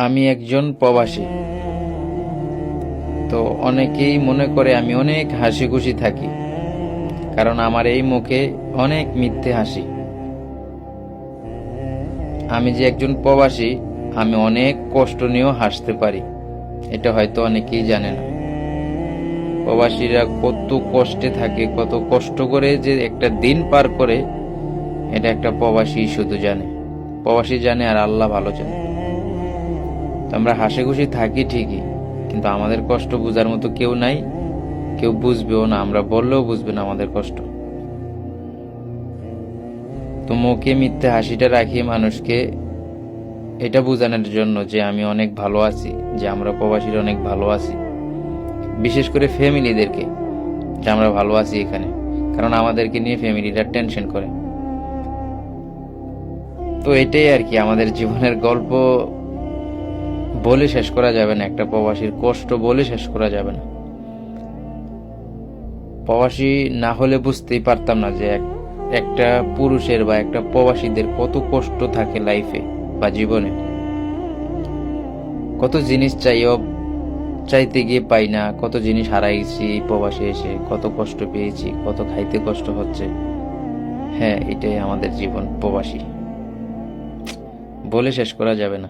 আমি একজন প্রবাসী। তো অনেকেই মনে করে আমি অনেক হাসি খুশি থাকি, কারণ আমার এই মুখে অনেক মিথ্যে হাসি। আমি যে একজন প্রবাসী, আমি অনেক কষ্ট নিয়েও হাসতে পারি, এটা হয়তো অনেকেই জানে না। প্রবাসীরা কত কষ্টে থাকে, কত কষ্ট করে যে একটা দিন পার করে, এটা একটা প্রবাসী শুধু জানে। প্রবাসী জানে আর আল্লাহ ভালো জানে। তো আমরা হাসি খুশি থাকি ঠিকই, কিন্তু আমাদের কষ্ট বোঝার মতো কেউ নাই, কেউ বুঝবেও না। আমরা বললেও বুঝবে না আমাদের কষ্ট। তো মুখে মিথ্যে হাসিটা রাখি মানুষকে এটা বোঝানোর জন্য যে আমি অনেক ভালো আছি, যে আমরা প্রবাসীরা অনেক ভালো আছি। বিশেষ করে ফ্যামিলিদেরকে, যে আমরা ভালো আছি এখানে, কারণ আমাদেরকে নিয়ে ফ্যামিলিরা টেনশন করে। তো এটাই আর কি, আমাদের জীবনের গল্প বলে শেষ করা যাবে না, একটা প্রবাসীর কষ্ট বলে শেষ করা যাবে না। প্রবাসী না হলে বুঝতেই পারতাম না যে একটা পুরুষের বা একটা প্রবাসীদের কত কষ্ট থাকে লাইফে বা জীবনে। কত জিনিস চাইতে গিয়ে পাই না, কত জিনিস হারাইছি প্রবাসে এসে, কত কষ্ট পেয়েছি, কত খাইতে কষ্ট হচ্ছে। হ্যাঁ, এটাই আমাদের জীবন প্রবাসী, বলে শেষ করা যাবে না।